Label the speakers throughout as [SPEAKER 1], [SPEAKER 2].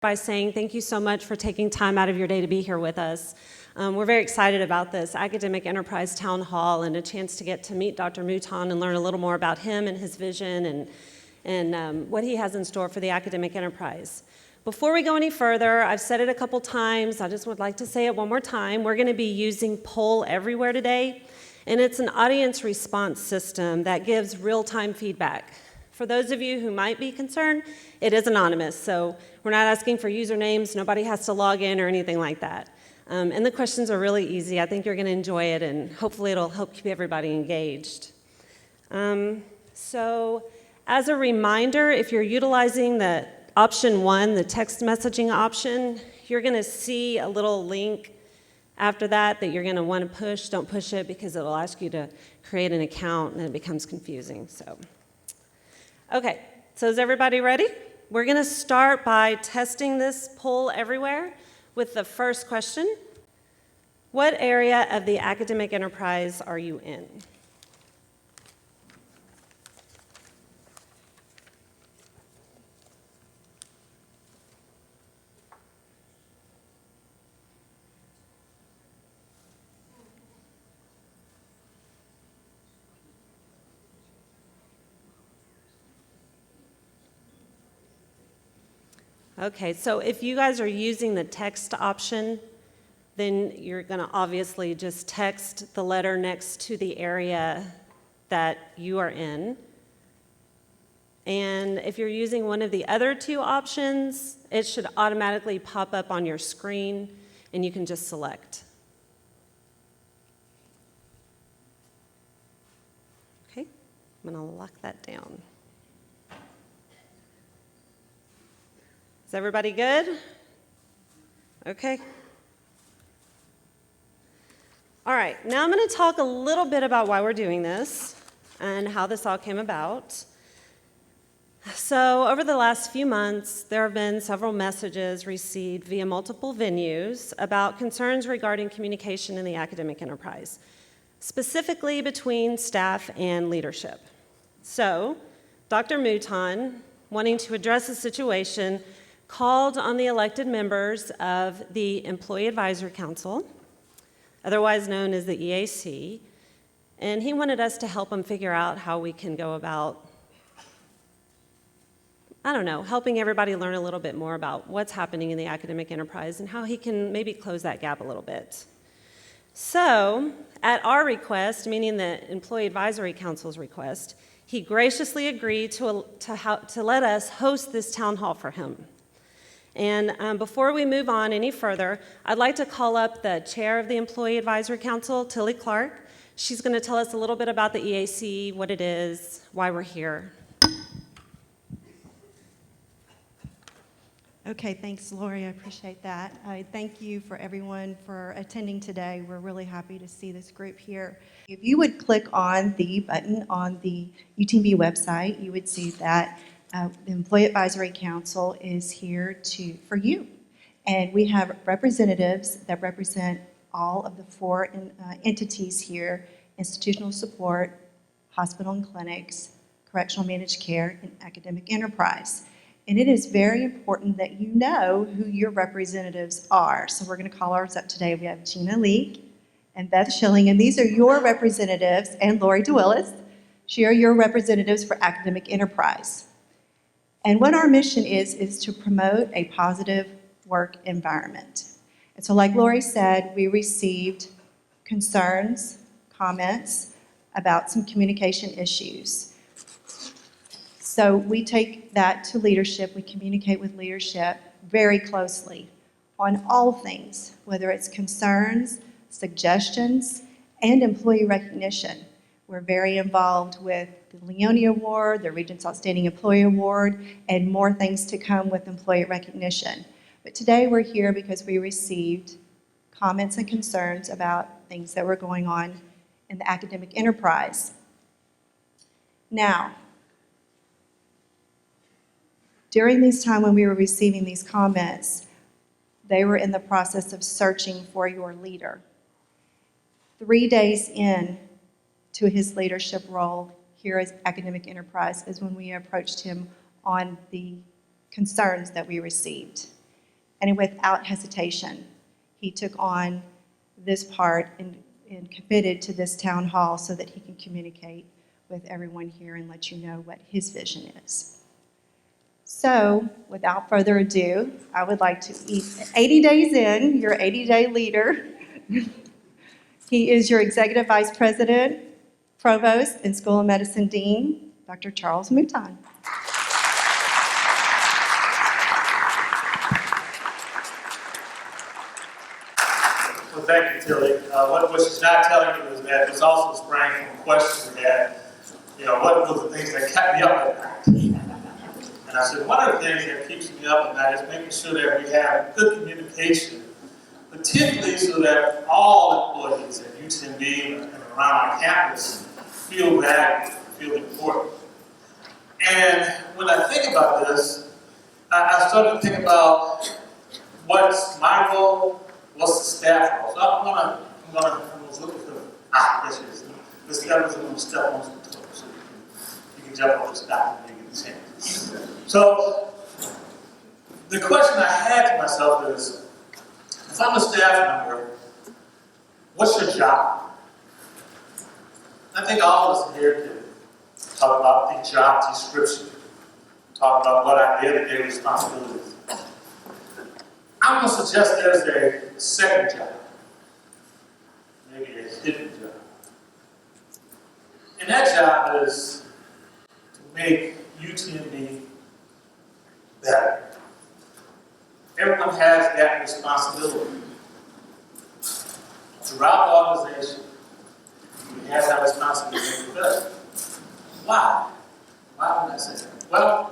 [SPEAKER 1] by saying thank you so much for taking time out of your day to be here with us. We're very excited about this Academic Enterprise Town Hall and a chance to get to meet Dr. Mouton and learn a little more about him and his vision and what he has in store for the academic enterprise. Before we go any further, I've said it a couple times, I just would like to say it one more time. We're going to be using Poll Everywhere today, and it's an audience response system that gives real-time feedback. For those of you who might be concerned, it is anonymous, so we're not asking for usernames, nobody has to log in or anything like that. And the questions are really easy. I think you're going to enjoy it, and hopefully it'll help keep everybody engaged. So as a reminder, if you're utilizing the option 1, the text messaging option, you're going to see a little link after that you're going to want to push. Don't push it because it'll ask you to create an account, and it becomes confusing. Okay, so is everybody ready? We're going to start by testing this Poll Everywhere with the first question. What area of the academic enterprise are you in? Okay, so if you guys are using the text option, then you're going to obviously just text the letter next to the area that you are in. And if you're using one of the other 2 options, it should automatically pop up on your screen, and you can just select. Okay, I'm going to lock that down. Is everybody good? Okay. All right, now I'm going to talk a little bit about why we're doing this and how this all came about. So over the last few months, there have been several messages received via multiple venues about concerns regarding communication in the academic enterprise, specifically between staff and leadership. So Dr. Mouton, wanting to address the situation, called on the elected members of the Employee Advisory Council, otherwise known as the EAC, and he wanted us to help him figure out how we can go about, helping everybody learn a little bit more about what's happening in the academic enterprise and how he can maybe close that gap a little bit. So, at our request, meaning the Employee Advisory Council's request, he graciously agreed to let us host this town hall for him. And before we move on any further, I'd like to call up the chair of the Employee Advisory Council, Tilly Clark. She's going to tell us a little bit about the EAC, what it is, why we're here.
[SPEAKER 2] Okay, thanks, Lori. I appreciate that. I thank you for everyone for attending today. We're really happy to see this group here. If you would click on the button on the UTMB website, you would see that the Employee Advisory Council is here for you. And we have representatives that represent all of the 4 entities here: institutional support, hospital and clinics, correctional managed care, and academic enterprise. And it is very important that you know who your representatives are. So we're going to call ours up today. We have Gina Leek and Beth Schilling, and these are your representatives, and Lori DeWillis. She are your representatives for academic enterprise. And what our mission is to promote a positive work environment. And so like Lori said, we received concerns, comments about some communication issues. So we take that to leadership. We communicate with leadership very closely on all things, whether it's concerns, suggestions, and employee recognition. We're very involved with the Leone Award, the Regents Outstanding Employee Award, and more things to come with employee recognition. But today we're here because we received comments and concerns about things that were going on in the academic enterprise. Now, during this time when we were receiving these comments, they were in the process of searching for your leader. 3 days in to his leadership role here as academic enterprise is when we approached him on the concerns that we received. And without hesitation, he took on this part and committed to this town hall so that he can communicate with everyone here and let you know what his vision is. So, without further ado, I would like to 80 days in, your 80-day leader. He is your Executive Vice President, Provost, and School of Medicine Dean, Dr. Charles Mouton.
[SPEAKER 3] Well, thank you, Tilly. What she's not telling you is that this also sprang from a question we had, what were the things that kept me up at night? And I said, one of the things that keeps me up at night is making sure that we have good communication, particularly so that all employees at UTMB and around our campus feel valued, feel important. And when I think about this, I started to think about what's my role, what's the staff role. So I'm gonna look at the, there she is. This staff is going to step on some toes, so you can jump on the stop and make it change. So the question I had to myself is, if I'm a staff member, what's your job? I think all of us here can talk about the job description, talk about what our day-to-day responsibilities. I'm going to suggest there's a second job, maybe a hidden job. And that job is to make UTMB better. Everyone has that responsibility. Throughout the organization, we have that responsibility to make it better. Why? Why would I say that? Well,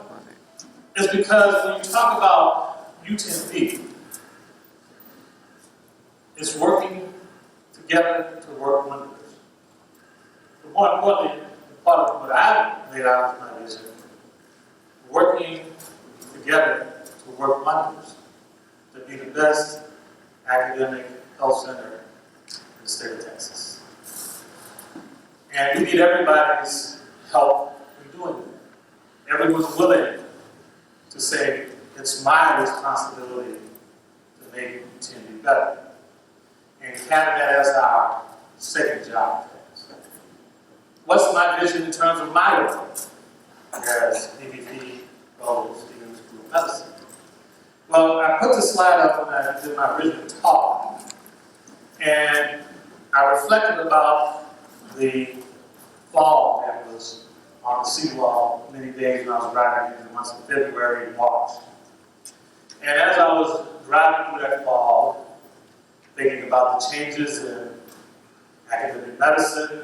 [SPEAKER 3] it's because when you talk about UTMB, it's working together to work wonders. But more importantly, part of what I've laid out as my vision, working together to work wonders, to be the best academic health center in the state of Texas. And we need everybody's help in doing that. Everyone's willing to say, it's my responsibility to make UTMB better. And having that as our second job. What's my vision in terms of my role as EVP of Stevens School of Medicine? Well, I put the slide up when I did my original talk, and I reflected about the fall that was on the seawall many days when I was driving in the months of February and March. And as I was driving through that fall, thinking about the changes in academic medicine,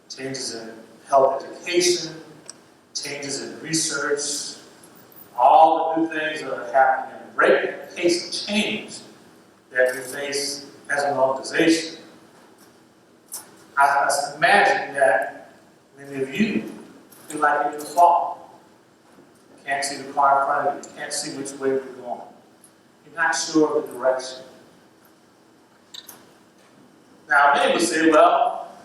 [SPEAKER 3] changes in health education, changes in research, all the new things that are happening, the breakneck pace of change that we face as an organization. I imagine that many of you feel like you're in the fall. You can't see the car in front of you. You can't see which way we're going. You're not sure of the direction. Now, many would say, well,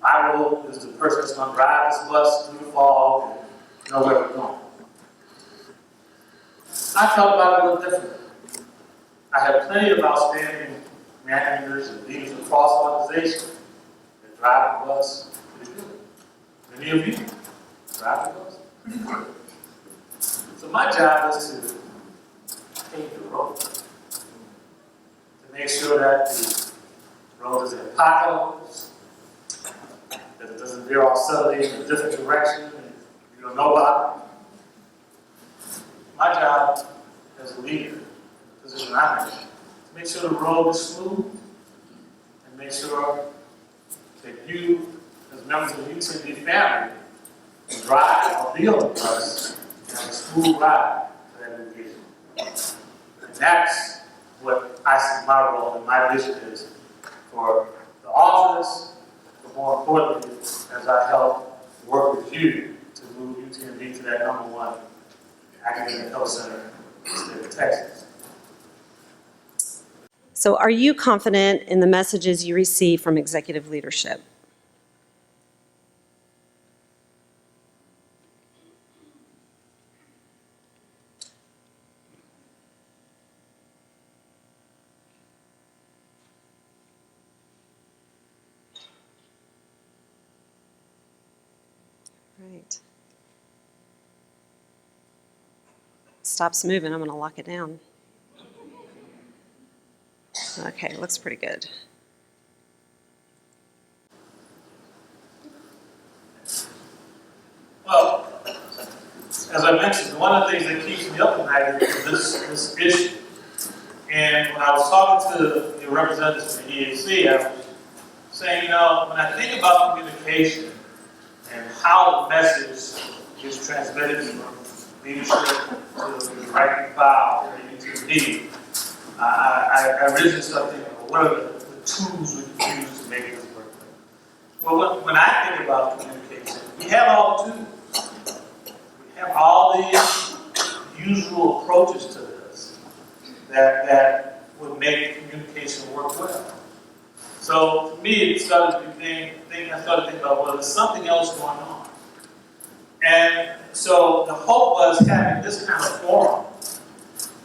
[SPEAKER 3] my role is the person that's going to drive this bus through the fall and know where we're going. I thought about it a little differently. I have plenty of outstanding managers and leaders across the organization that drive the bus pretty good. Many of you drive the bus pretty good. So my job is to paint the road, to make sure that the road is in potholes, that it doesn't veer off suddenly in a different direction and you don't know about it. My job as a leader, the position I'm in, to make sure the road is smooth and make sure that you, as members of the UTMB family, can drive or be on the bus and have a smooth ride to that new vision. And that's what I see my role and my vision is for the office, but more importantly, as I help work with you to move UTMB to that #1 academic health center in the state of Texas.
[SPEAKER 1] So are you confident in the messages you receive from executive leadership? right. Stops moving, I'm going to lock it down. Okay, looks pretty good.
[SPEAKER 3] Well, as I mentioned, one of the things that keeps me up at night is this issue. And when I was talking to the representatives from the EAC, I was saying, you know, when I think about communication and how the message is transmitted from leadership to the rank and file or UTD, I originally started thinking, well, what are the tools we can use to make this work? Well, when I think about communication, we have all the tools. We have all the usual approaches to this that would make communication work well. So for me, it started to think about, well, there's something else going on. And so the hope was having this kind of forum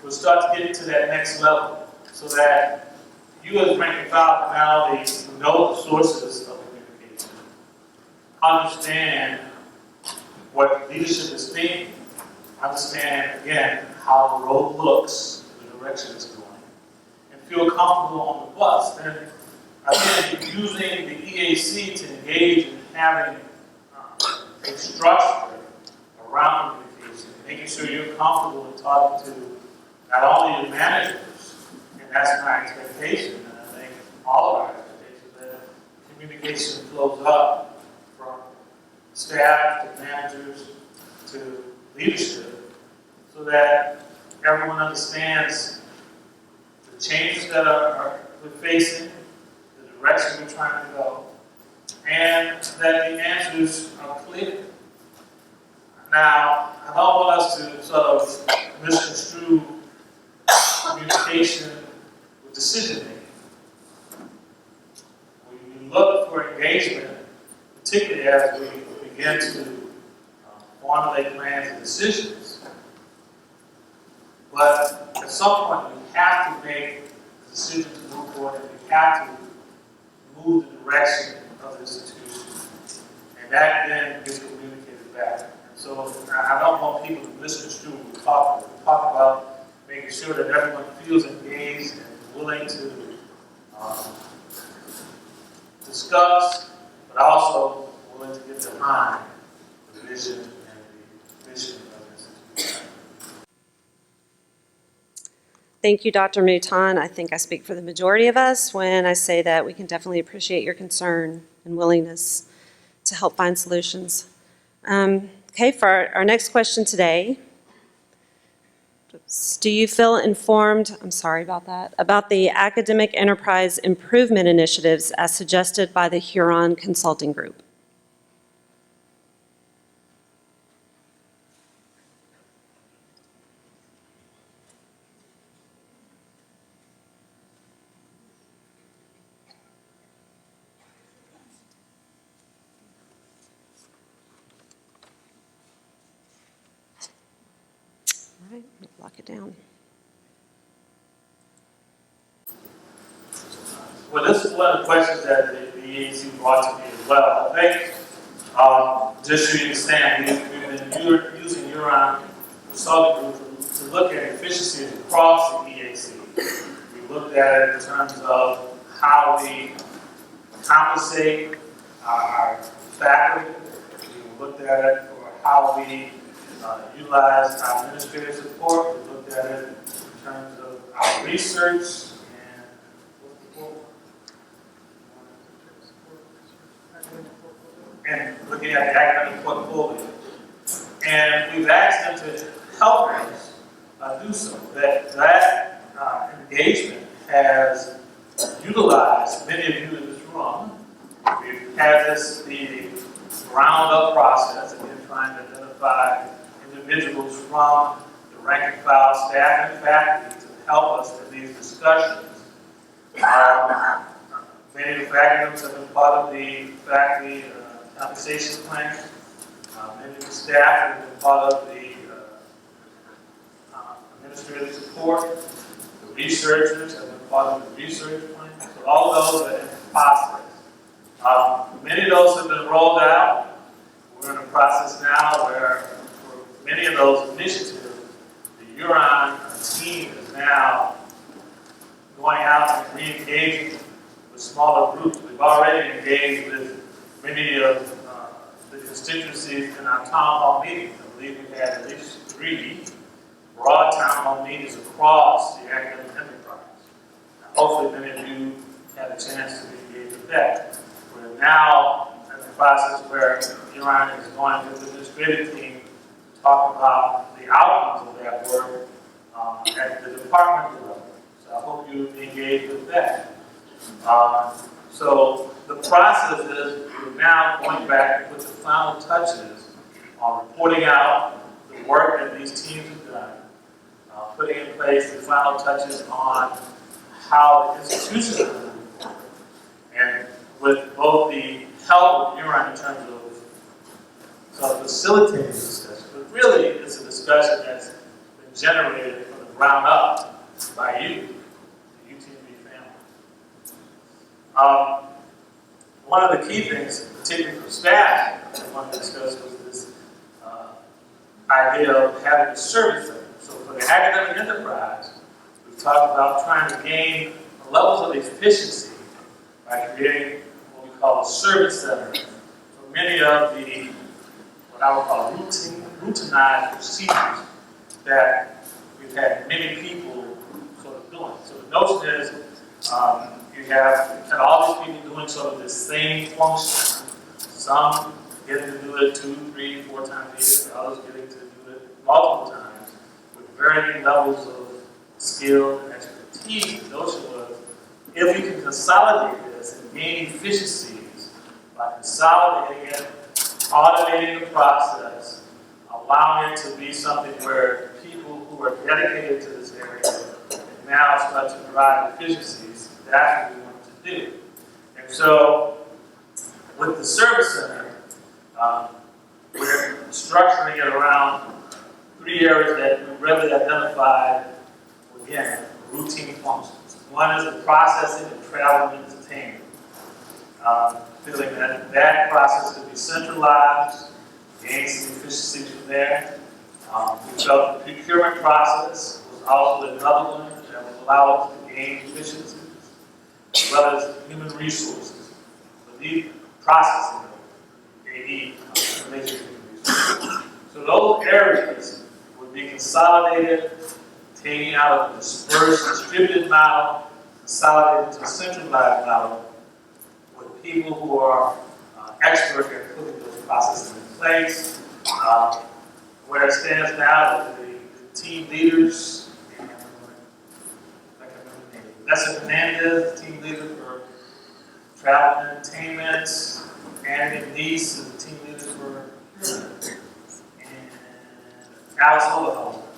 [SPEAKER 3] would start to get to that next level, so that you as rank and file can not only know the sources of communication, understand what leadership is thinking, understand, again, how the road looks, the direction it's going, and feel comfortable on the bus. Then, again, using the EAC to engage in having a structure around communication, making sure you're comfortable in talking to not only the managers, and that's my expectation, and I think all of our expectations, that communication flows up from staff to managers to leadership, so that everyone understands the changes that we're facing, the direction we're trying to go, and that the answers are clear. Now, I don't want us to sort of misconstrue communication with decision making. We look for engagement, particularly as we begin to formulate plans and decisions. But at some point, we have to make a decision to move forward, and we have to move the direction of the institution. And that then gets communicated back. And so I don't want people to misconstrue what we talk about. We talk about making sure that everyone feels engaged and willing to discuss, but also willing to get behind the vision and the mission of the institution.
[SPEAKER 1] Thank you, Dr. Mouton. I think I speak for the majority of us when I say that we can definitely appreciate your concern and willingness to help find solutions. Okay, for our next question today, do you feel informed, I'm sorry about that, about the academic enterprise improvement initiatives as suggested by the Huron Consulting Group? All right, let me lock it down.
[SPEAKER 3] Well, this is one of the questions that the EAC brought to me as well. I think, just so you understand, we've been using Huron Consulting Group to look at efficiencies across the EAC. We looked at it in terms of how we compensate our faculty. We looked at it for how we utilize our administrative support. We looked at it in terms of our research and looking at the academic portfolio. And we've asked them to help us do so. That engagement has utilized many of you in this room. We've had this the ground-up process, again, trying to identify individuals from the rank and file staff and faculty to help us in these discussions. Many of the faculty members have been part of the faculty compensation plan. Many of the staff have been part of the administrative support. The researchers have been part of the research plan. So all of those are in the process. Many of those have been rolled out. We're in the process now where for many of those initiatives, the Huron team is now going out and re-engaging with smaller groups. We've already engaged with many of the constituencies in our town hall meetings. I believe we've had at least 3 broad town hall meetings across the academic enterprise. Hopefully many of you had a chance to engage with that. We're now in the process where Huron is going to the administrative team to talk about the outcomes of that work at the departmental level. So I hope you engage with that. So the process is we're now going back to put the final touches on reporting out the work that these teams have done, putting in place the final touches on how the institutions are moving forward, and with both the help of Huron in terms of facilitating the discussion, but really it's a discussion that's been generated from the ground up by you, the UTMB family. One of the key things, particularly for staff, that I want to discuss was this idea of having a service center. So for the academic enterprise, we've talked about trying to gain levels of efficiency by creating what we call a service center for many of the, what I would call routinized procedures that we've had many people sort of doing. So the notion is you have all these people doing sort of the same function. Some getting to do it 2, 3, 4 times a year, others getting to do it multiple times with varying levels of skill and expertise. The notion was, if we can consolidate this and gain efficiencies by consolidating it, automating the process, allowing it to be something where people who are dedicated to this area can now start to provide efficiencies, that's what we want to do. And so, with the service center, we're structuring it around 3 areas that we really identified, again, routine functions. One is the processing of travel and entertainment. Feeling that that process could be centralized, gain some efficiencies from there. We felt the procurement process was also another one that would allow us to gain efficiencies, as well as human resources. So these processing, they need information human resources. So those areas would be consolidated, taking out of the dispersed, distributed model, consolidated to a centralized model with people who are expert at putting those processes in place. Where it stands now is the team leaders, Lessa Fernandez, team leader for travel and entertainment, Andy Nice is the team leader for, and Alice Overhaul,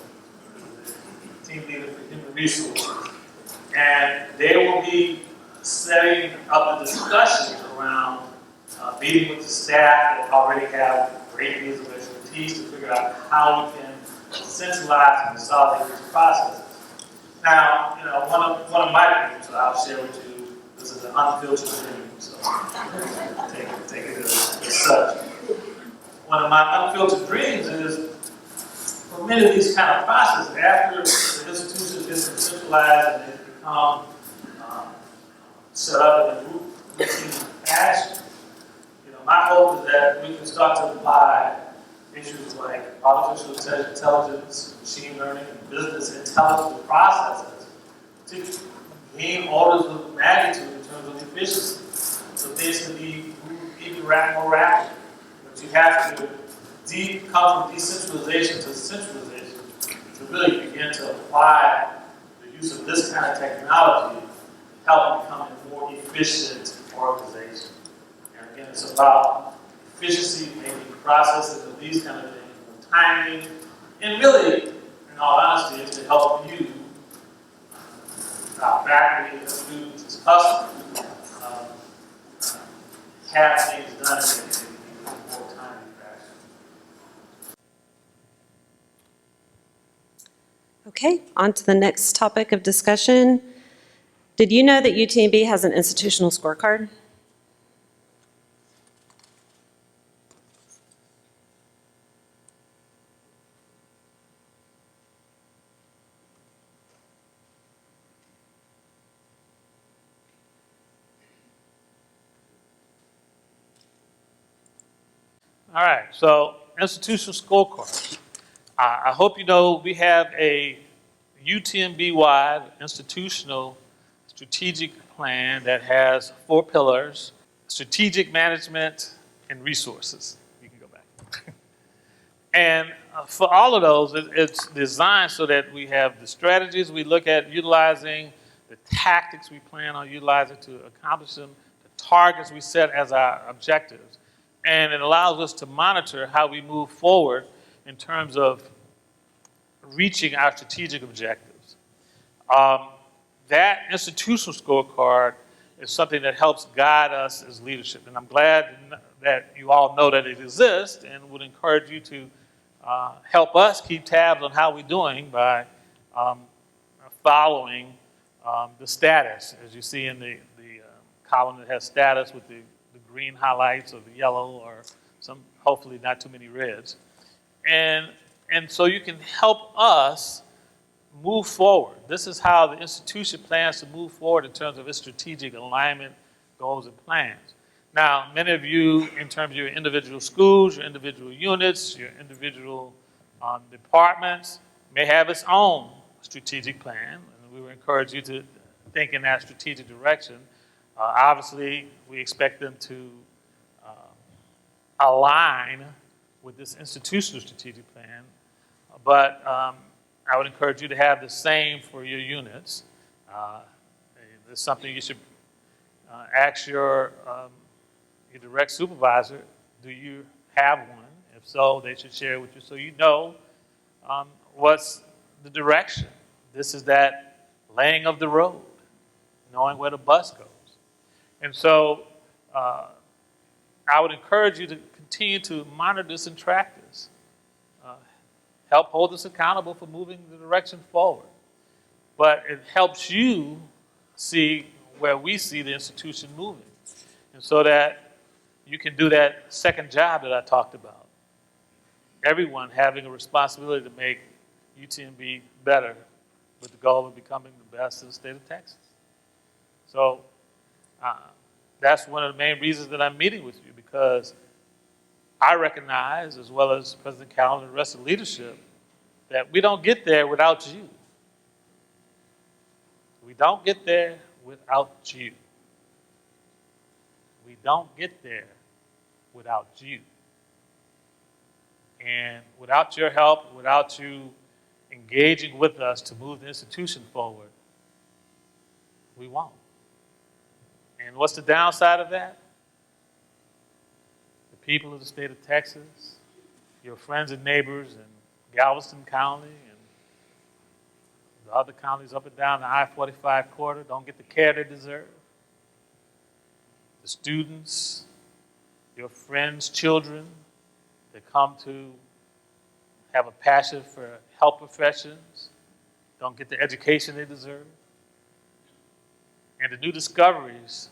[SPEAKER 3] team leader for human resources. And they will be setting up the discussions around meeting with the staff that already have great deals of expertise to figure out how we can centralize and consolidate these processes. Now, you know, one of my dreams, so I'll share with you, this is an unfiltered dream, so take it as such. One of my unfiltered dreams is, for many of these kind of processes, after the institution gets centralized and they become set up in a routine fashion, you know, my hope is that we can start to apply issues like artificial intelligence, machine learning, and business intelligence processes to gain orders of magnitude in terms of efficiency. So things can be even more rapid. But you have to come from decentralization to centralization to really begin to apply the use of this kind of technology to help become a more efficient organization. And again, it's about efficiency, making processes of these kind of things more timely, and really, in all honesty, it's to help you, our faculty, our students, as customers, have things done in a more timely fashion.
[SPEAKER 1] Okay, on to the next topic of discussion. Did you know that UTMB has an institutional scorecard?
[SPEAKER 3] All right, so institutional scorecard. I hope you know we have a UTMB-wide institutional strategic plan that has 4 pillars: strategic management and resources. You can go back. And for all of those, it's designed so that we have the strategies we look at utilizing, the tactics we plan on utilizing to accomplish them, the targets we set as our objectives. And it allows us to monitor how we move forward in terms of reaching our strategic objectives. That institutional scorecard is something that helps guide us as leadership. And I'm glad that you all know that it exists, and would encourage you to help us keep tabs on how we're doing by following the status, as you see in the column that has status with the green highlights or the yellow or some, hopefully not too many reds. And so you can help us move forward. This is how the institution plans to move forward in terms of its strategic alignment, goals, and plans. Now, many of you, in terms of your individual schools, your individual units, your individual departments, may have its own strategic plan, and we would encourage you to think in that strategic direction. Obviously, we expect them to align with this institutional strategic plan, but I would encourage you to have the same for your units. It's something you should ask your direct supervisor, do you have one? If so, they should share it with you so you know what's the direction. This is that laying of the road, knowing where the bus goes. And so I would encourage you to continue to monitor this and track this. Help hold us accountable for moving the direction forward. But it helps you see where we see the institution moving. And so that you can do that second job that I talked about. Everyone having a responsibility to make UTMB better with the goal of becoming the best in the state of Texas. So that's one of the main reasons that I'm meeting with you, because I recognize, as well as President Callen and the rest of the leadership, that we don't get there without you. We don't get there without you. We don't get there without you. And without your help, without you engaging with us to move the institution forward, we won't. And what's the downside of that? The people of the state of Texas, your friends and neighbors in Galveston County and the other counties up and down the I-45 corridor don't get the care they deserve. The students, your friends' children that come to have a passion for health professions don't get the education they deserve. And the new discoveries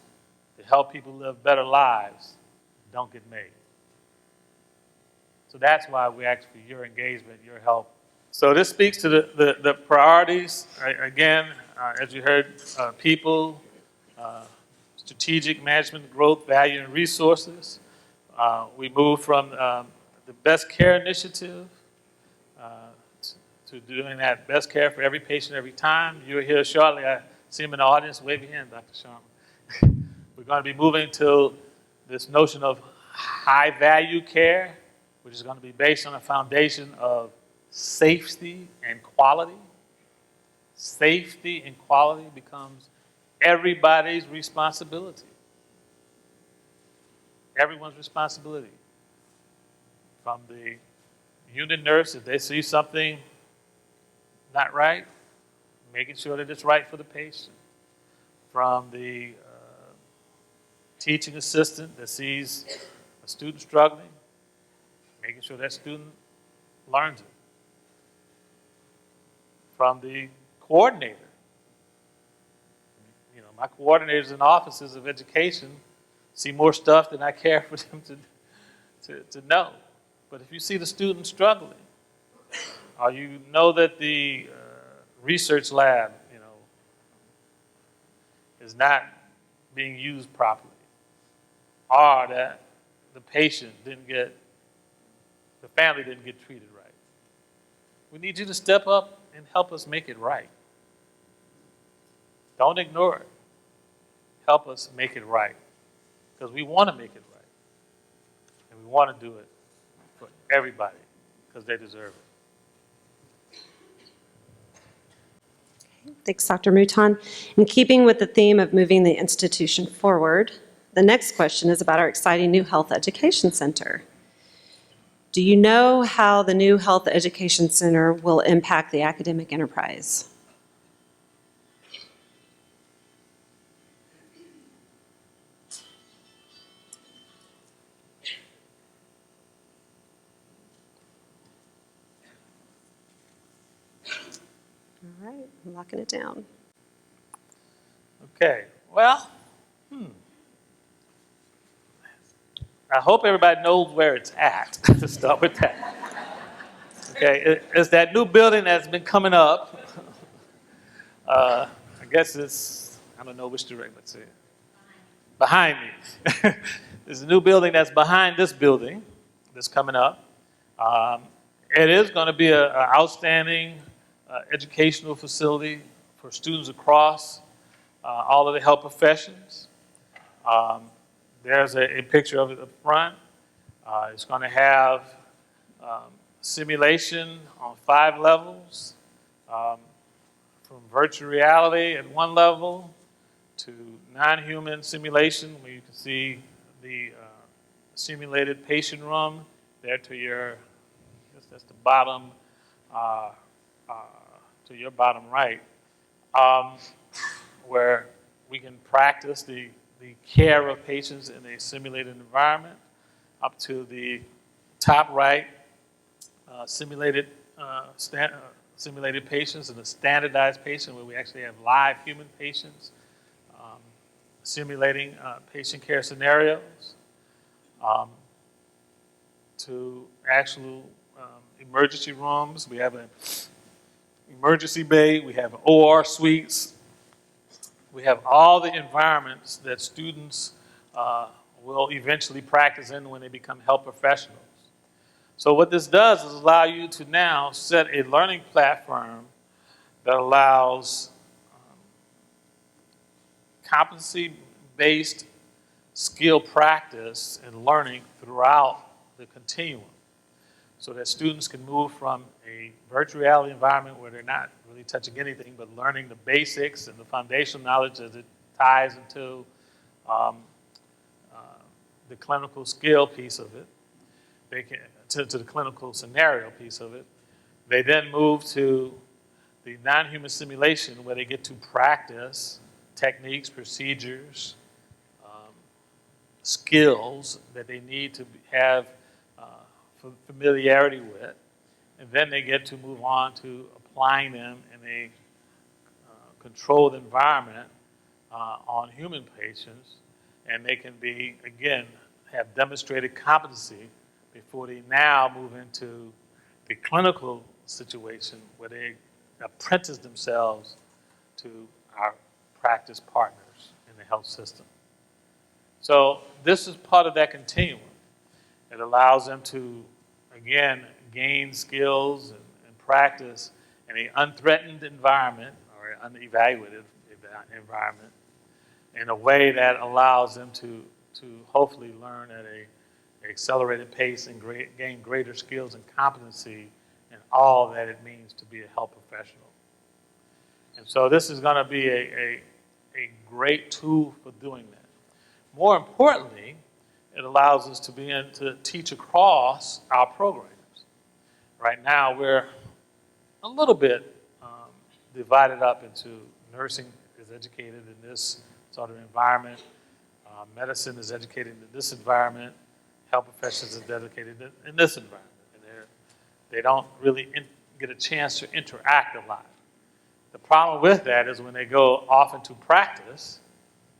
[SPEAKER 3] to help people live better lives don't get made. So that's why we ask for your engagement, your help. So this speaks to the priorities. Again, as you heard, people, strategic management, growth, value, and resources. We moved from the Best Care Initiative to doing that best care for every patient every time. You're here shortly. I see him in the audience. Wave your hand, Dr. Sharma. We're going to be moving to this notion of high-value care, which is going to be based on a foundation of safety and quality. Safety and quality becomes everybody's responsibility. Everyone's responsibility. From the unit nurse, if they see something not right, making sure that it's right for the patient. From the teaching assistant that sees a student struggling, making sure that student learns it. From the coordinator. You know, my coordinators in offices of education see more stuff than I care for them to know. But if you see the student struggling, or you know that the research lab, is not being used properly, or that the patient didn't get the family didn't get treated right. We need you to step up and help us make it right. Don't ignore it. Help us make it right. Because we want to make it right. And we want to do it for everybody because they deserve it.
[SPEAKER 1] Thanks, Dr. Mouton. In keeping with the theme of moving the institution forward, the next question is about our exciting new Health Education Center. Do you know how the new Health Education Center will impact the academic enterprise? All right, I'm locking it down.
[SPEAKER 3] Okay, well, I hope everybody knows where it's at, to start with that. Okay, it's that new building that's been coming up. I guess it's, I don't know which direction, let's see. Behind me. There's a new building that's behind this building that's coming up. It is going to be an outstanding educational facility for students across all of the health professions. There's a picture of it up front. It's going to have simulation on 5 levels, from virtual reality at 1 level to non-human simulation, where you can see the simulated patient room there to your, I guess that's the bottom, to your bottom right, where we can practice the care of patients in a simulated environment, up to the top right, simulated patients and a standardized patient where we actually have live human patients, simulating patient care scenarios, to actual emergency rooms. We have an emergency bay, we have OR suites. We have all the environments that students will eventually practice in when they become health professionals. So what this does is allow you to now set a learning platform that allows competency-based skill practice and learning throughout the continuum, so that students can move from a virtual reality environment where they're not really touching anything but learning the basics and the foundational knowledge as it ties into the clinical skill piece of it. They can to the clinical scenario piece of it. They then move to the non-human simulation where they get to practice techniques, procedures, skills that they need to have familiarity with, and then they get to move on to applying them in a controlled environment on human patients, and they can be, again, have demonstrated competency before they now move into the clinical situation where they apprentice themselves to our practice partners in the health system. So this is part of that continuum. It allows them to, again, gain skills and practice in an unthreatened environment or an unevaluated environment in a way that allows them to hopefully learn at an accelerated pace and gain greater skills and competency in all that it means to be a health professional. And so this is going to be a great tool for doing that. More importantly, it allows us to begin to teach across our programs. Right now, we're a little bit divided up into nursing is educated in this sort of environment, medicine is educated in this environment, health professions is dedicated in this environment. And they don't really get a chance to interact a lot. The problem with that is when they go off into practice,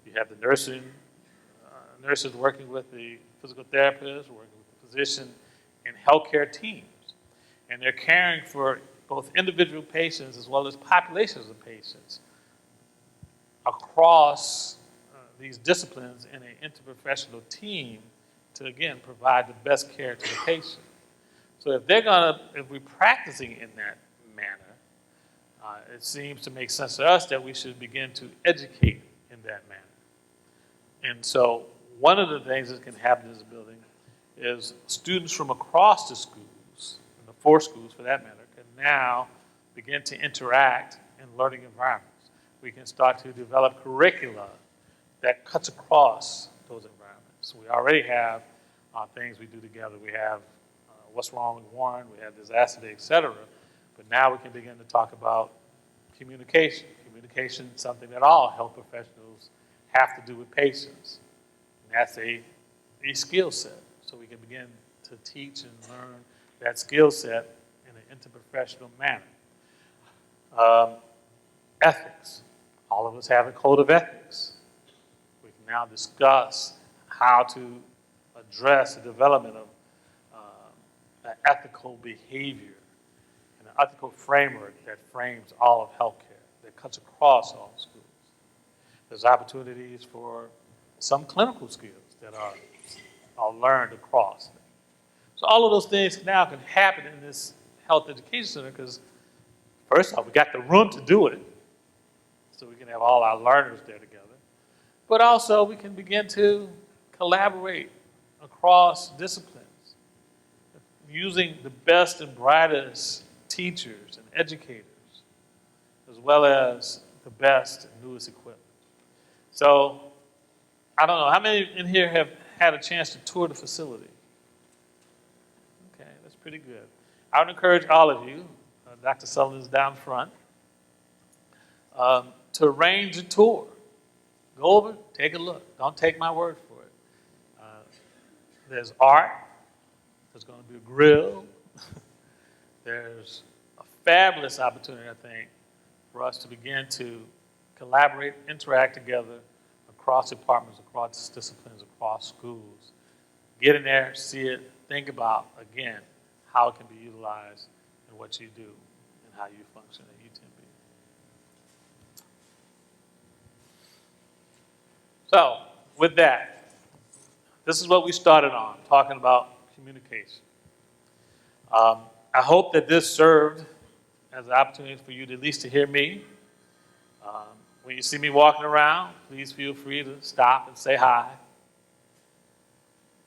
[SPEAKER 3] you have the nurses working with the physical therapist, working with the physician, and healthcare teams. And they're caring for both individual patients as well as populations of patients across these disciplines in an interprofessional team to, again, provide the best care to the patient. So if we're practicing in that manner, it seems to make sense to us that we should begin to educate in that manner. And so one of the things that can happen in this building is students from across the schools, and the 4 schools for that matter, can now begin to interact in learning environments. We can start to develop curricula that cuts across those environments. We already have things we do together. We have What's Wrong with Warren, we have Disaster Day, et cetera. But now we can begin to talk about communication. Communication is something that all health professionals have to do with patients. And that's a skill set. So we can begin to teach and learn that skill set in an interprofessional manner. Ethics. All of us have a code of ethics. We can now discuss how to address the development of an ethical behavior and an ethical framework that frames all of healthcare, that cuts across all schools. There's opportunities for some clinical skills that are learned across. So all of those things now can happen in this health education center because, first off, we got the room to do it, so we can have all our learners there together. But also, we can begin to collaborate across disciplines, using the best and brightest teachers and educators, as well as the best and newest equipment. So, I don't know, how many in here have had a chance to tour the facility? Okay, that's pretty good. I would encourage all of you, Dr. Sullivan's down front, to arrange a tour. Go over, take a look. Don't take my word for it. There's art. There's going to be a grill. There's a fabulous opportunity, I think, for us to begin to collaborate, interact together across departments, across disciplines, across schools. Get in there, see it, think about, again, how it can be utilized in what you do and how you function at UTMB. So, with that, this is what we started on, talking about communication. I hope that this served as an opportunity for you to at least to hear me. When you see me walking around, please feel free to stop and say hi.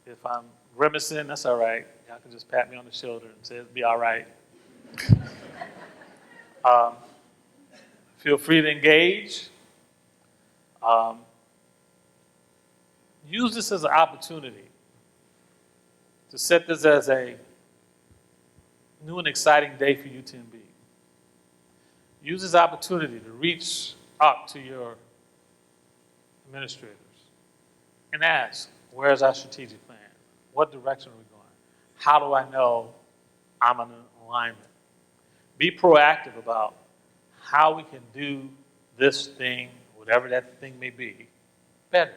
[SPEAKER 3] If I'm grimacing, that's all right. Y'all can just pat me on the shoulder and say it'll be all right. Feel free to engage. Use this as an opportunity to set this as a new and exciting day for UTMB. Use this opportunity to reach up to your administrators and ask, where's our strategic plan? What direction are we going? How do I know I'm in alignment? Be proactive about how we can do this thing, whatever that thing may be, better.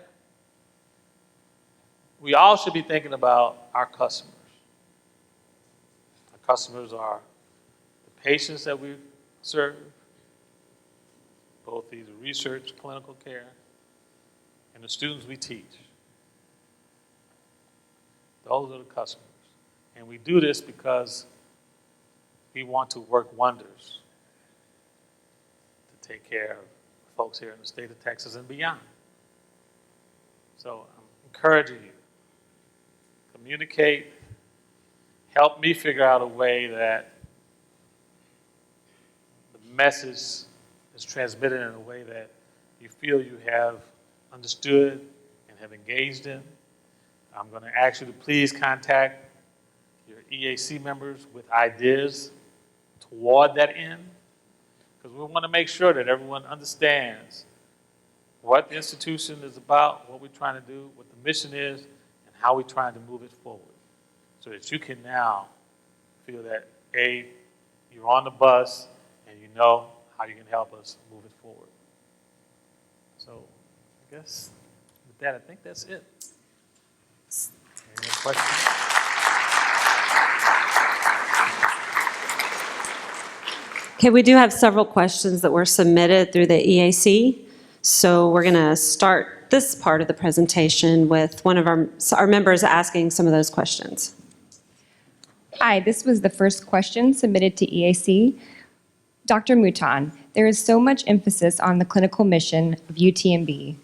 [SPEAKER 3] We all should be thinking about our customers. Our customers are the patients that we serve, both either research, clinical care, and the students we teach. Those are the customers. And we do this because we want to work wonders to take care of folks here in the state of Texas and beyond. So I'm encouraging you. Communicate. Help me figure out a way that the message is transmitted in a way that you feel you have understood and have engaged in. I'm going to ask you to please contact your EAC members with ideas toward that end, because we want to make sure that everyone understands what the institution is about, what we're trying to do, what the mission is, and how we're trying to move it forward, so that you can now feel that, A, you're on the bus and you know how you can help us move it forward. So I guess with that, I think that's it. Any questions?
[SPEAKER 1] Okay, we do have several questions that were submitted through the EAC. So we're going to start this part of the presentation with one of our members asking some of those questions.
[SPEAKER 4] Hi, this was the first question submitted to EAC. Dr. Mouton, there is so much emphasis on the clinical mission of UTMB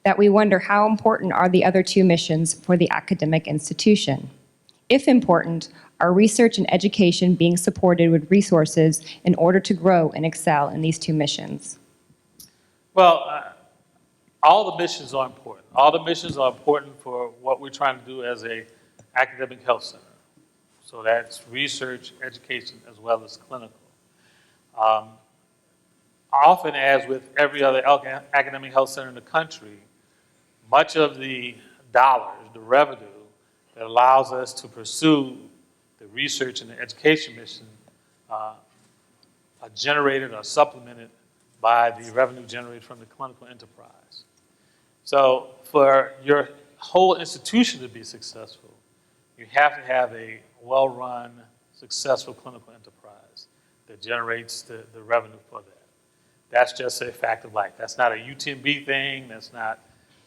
[SPEAKER 4] that we wonder how important are the other two missions for the academic institution. If important, are research and education being supported with resources in order to grow and excel in these two missions?
[SPEAKER 3] Well, all the missions are important. All the missions are important for what we're trying to do as a academic health center. So that's research, education, as well as clinical. Often, as with every other academic health center in the country, much of the dollars, the revenue that allows us to pursue the research and the education mission are generated or supplemented by the revenue generated from the clinical enterprise. So for your whole institution to be successful, you have to have a well-run, successful clinical enterprise that generates the revenue for that. That's just a fact of life. That's not a UTMB thing.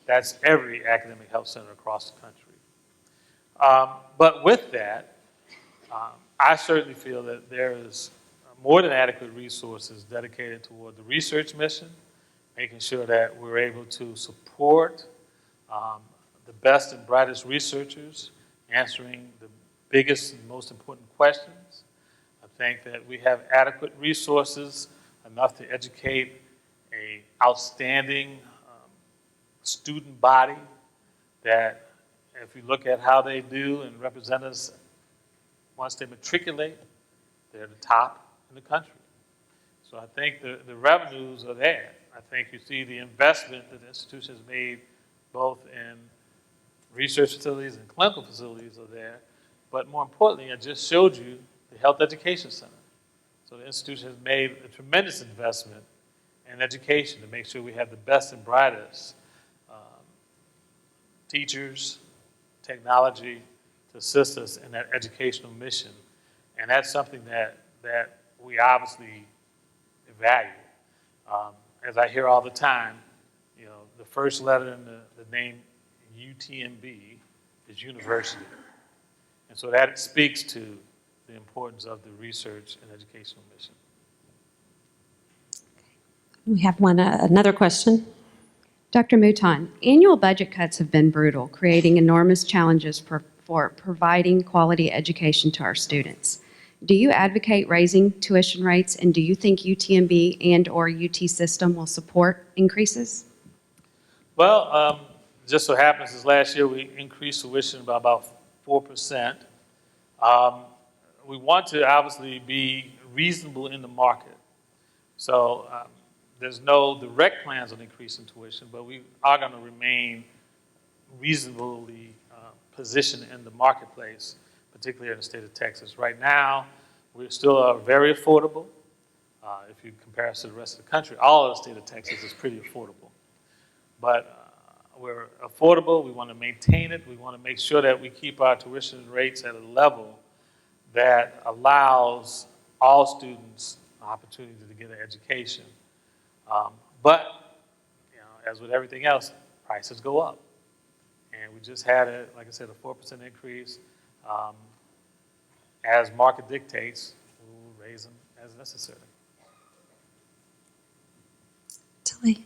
[SPEAKER 3] That's every academic health center across the country. But with that, I certainly feel that there is more than adequate resources dedicated toward the research mission, making sure that we're able to support the best and brightest researchers answering the biggest and most important questions. I think that we have adequate resources, enough to educate an outstanding student body that, if you look at how they do and represent us once they matriculate, they're the top in the country. So I think the revenues are there. I think you see the investment that the institution has made both in research facilities and clinical facilities are there. But more importantly, I just showed you the Health Education Center. So the institution has made a tremendous investment in education to make sure we have the best and brightest teachers, technology to assist us in that educational mission. And that's something that we obviously value. As I hear all the time, you know, the first letter in the name UTMB is university. And so that speaks to the importance of the research and educational mission.
[SPEAKER 1] We have another question.
[SPEAKER 5] Dr. Mouton, annual budget cuts have been brutal, creating enormous challenges for providing quality education to our students. Do you advocate raising tuition rates, and do you think UTMB and/or UT system will support increases?
[SPEAKER 3] Well, just so happens this last year we increased tuition by about 4%. We want to obviously be reasonable in the market. So there's no direct plans on increasing tuition, but we are going to remain reasonably positioned in the marketplace, particularly in the state of Texas. Right now, we still are very affordable. If you compare us to the rest of the country, all of the state of Texas is pretty affordable. But we're affordable. We want to maintain it. We want to make sure that we keep our tuition rates at a level that allows all students an opportunity to get an education. But, you know, as with everything else, prices go up. And we just had, like I said, a 4% increase. As market dictates, we'll raise them as necessary.
[SPEAKER 2] Tilly,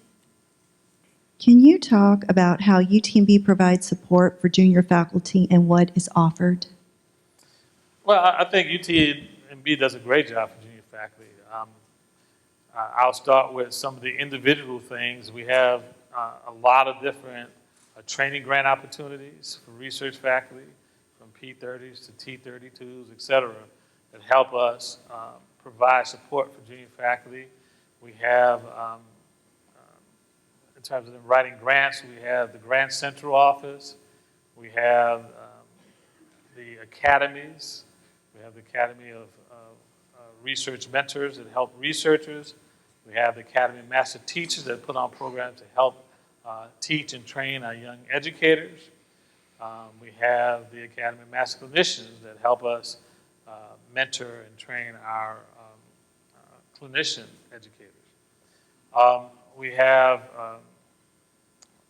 [SPEAKER 2] can you talk about how UTMB provides support for junior faculty and what is offered?
[SPEAKER 3] Well, I think UTMB does a great job for junior faculty. I'll start with some of the individual things. We have a lot of different training grant opportunities for research faculty, from P30s to T32s, et cetera, that help us provide support for junior faculty. We have, in terms of them writing grants, we have the Grant Central Office. We have the academies. We have the Academy of Research Mentors that help researchers. We have the Academy of Master Teachers that put on programs to help teach and train our young educators. We have the Academy of Master Clinicians that help us mentor and train our clinician educators. We have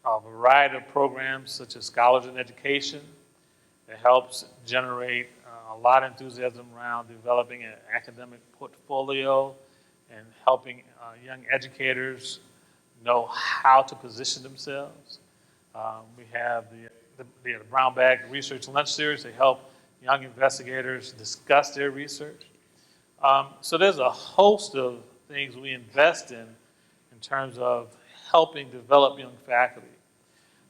[SPEAKER 3] a variety of programs such as Scholars in Education that helps generate a a lot of enthusiasm around developing an academic portfolio and helping young educators know how to position themselves. We have the Brown Bag Research Lunch Series to help young investigators discuss their research. So there's a host of things we invest in terms of helping develop young faculty.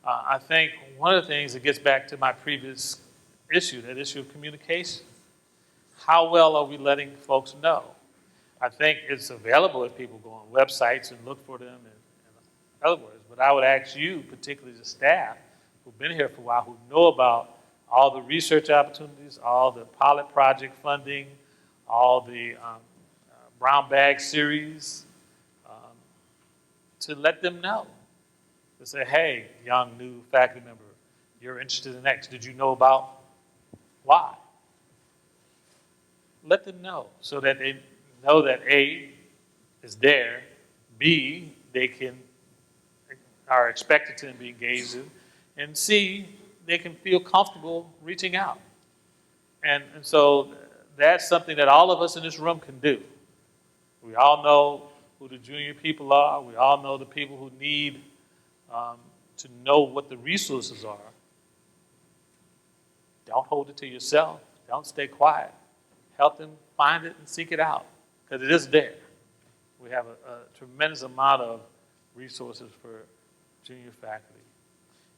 [SPEAKER 3] I think one of the things that gets back to my previous issue, that issue of communication. How well are we letting folks know? I think it's available if people go on websites and look for them in other words, but I would ask you, particularly the staff who've been here for a while, who know about all the research opportunities, all the pilot project funding, all the Brown Bag series, to let them know. To say, hey, young new faculty member, you're interested in X. Did you know about Y? Let them know so that they know that A is there, B, they are expected to be engaged in, and C, they can feel comfortable reaching out. And so that's something that all of us in this room can do. We all know who the junior people are. We all know the people who need to know what the resources are. Don't hold it to yourself. Don't stay quiet. Help them find it and seek it out, because it is there. We have a tremendous amount of resources for junior faculty.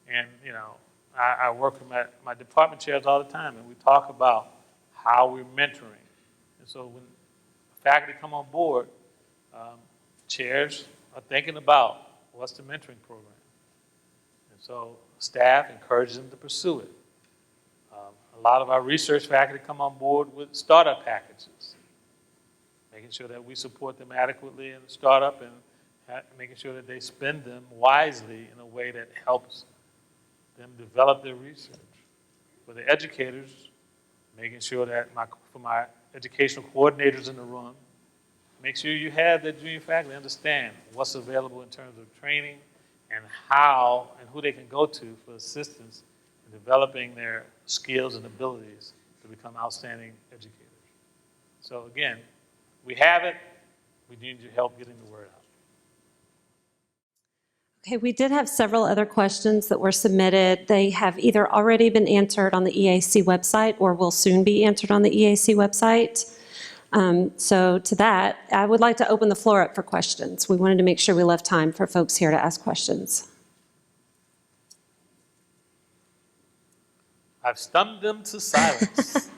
[SPEAKER 3] And, you know, I work with my department chairs all the time, and we talk about how we're mentoring. And so when faculty come on board, chairs are thinking about what's the mentoring program. And so staff encourages them to pursue it. A lot of our research faculty come on board with startup packages, making sure that we support them adequately in the startup and making sure that they spend them wisely in a way that helps them develop their research. For the educators, making sure that for my educational coordinators in the room, make sure you have the junior faculty understand what's available in terms of training and how and who they can go to for assistance in developing their skills and abilities to become outstanding educators. So again, we have it. We need your help getting the word out.
[SPEAKER 1] Okay, we did have several other questions that were submitted. They have either already been answered on the EAC website or will soon be answered on the EAC website. So to that, I would like to open the floor up for questions. We wanted to make sure we left time for folks here to ask questions.
[SPEAKER 3] I've stunned them to silence.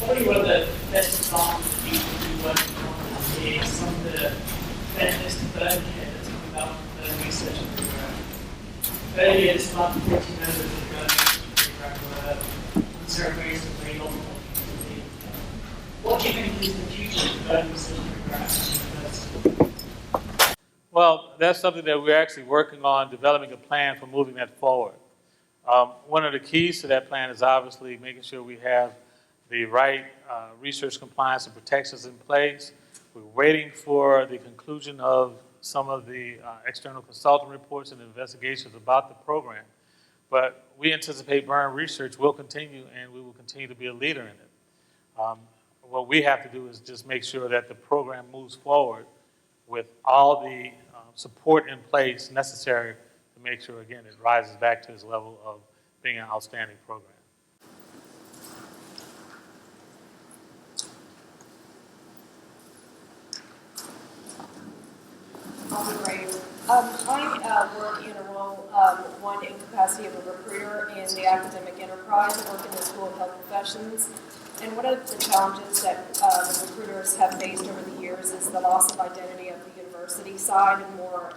[SPEAKER 6] What are the best examples of people who work on seeing some of the benefits to Birmingham talking about the research program? Earlier this month, 40 members of the Birmingham program were on ceremonies of very long. What do you think is the future of the Birmingham research program at university?
[SPEAKER 3] Well, that's something that we're actually working on, developing a plan for moving that forward. One of the keys to that plan is obviously making sure we have the right research compliance and protections in place. We're waiting for the conclusion of some of the external consultant reports and investigations about the program. But we anticipate Byrne Research will continue, and we will continue to be a leader in it. What we have to do is just make sure that the program moves forward with all the support in place necessary to make sure, again, it rises back to its level of being an outstanding program.
[SPEAKER 7] Great. I work in a role, one in capacity of a recruiter in the academic enterprise. I work in the School of Health Professions. And one of the challenges that the recruiters have faced over the years is the loss of identity of the university side, and more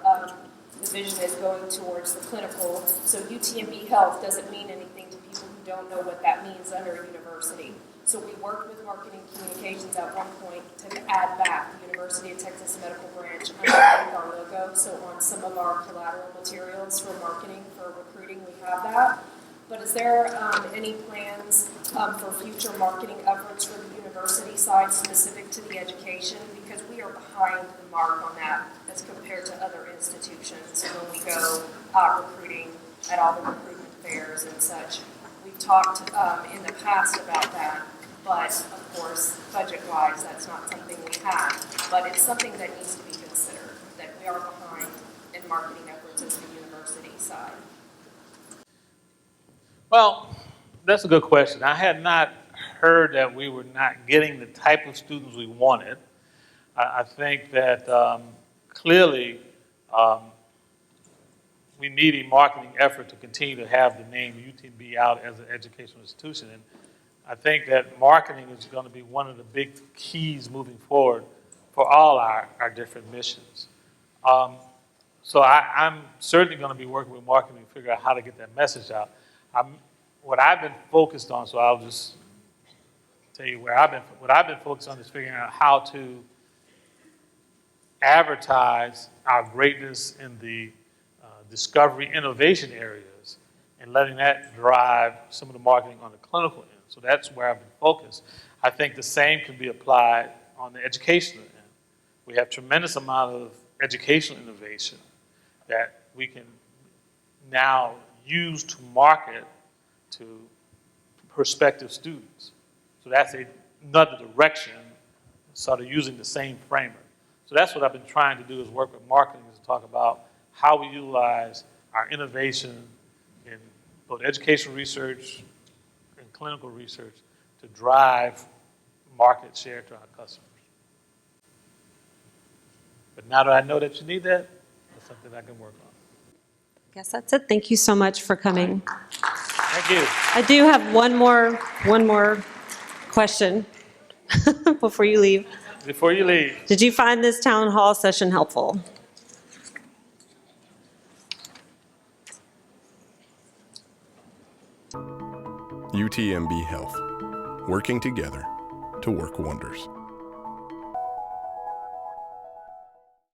[SPEAKER 7] the vision is going towards the clinical. So UTMB Health doesn't mean anything to people who don't know what that means under a university. So we worked with Marketing Communications at one point to add back the University of Texas Medical Branch underneath our logo. So on some of our collateral materials for marketing, for recruiting, we have that. But is there any plans for future marketing efforts for the university side specific to the education? Because we are behind the mark on that as compared to other institutions when we go out recruiting at all the recruitment fairs and such. We've talked in the past about that, but of course, budget-wise, that's not something we have. But it's something that needs to be considered, that we are behind in marketing efforts as the university side.
[SPEAKER 3] Well, that's a good question. I had not heard that we were not getting the type of students we wanted. I think that clearly we need a marketing effort to continue to have the name UTMB out as an educational institution. And I think that marketing is going to be one of the big keys moving forward for all our different missions. So I'm certainly going to be working with marketing to figure out how to get that message out. What I've been focused on, so I'll just tell you what I've been focused on is figuring out how to advertise our greatness in the discovery innovation areas and letting that drive some of the marketing on the clinical end. So that's where I've been focused. I think the same can be applied on the educational end. We have tremendous amount of educational innovation that we can now use to market to prospective students. So that's another direction, sort of using the same framework. So that's what I've been trying to do is work with marketing to talk about how we utilize our innovation in both educational research and clinical research to drive market share to our customers. But now that I know that you need that, that's something I can work on.
[SPEAKER 1] I guess that's it. Thank you so much for coming.
[SPEAKER 3] Thank you.
[SPEAKER 1] I do have one more question before you leave.
[SPEAKER 3] Before you leave,
[SPEAKER 1] Did you find this town hall session helpful?
[SPEAKER 8] UTMB Health, working together to work wonders.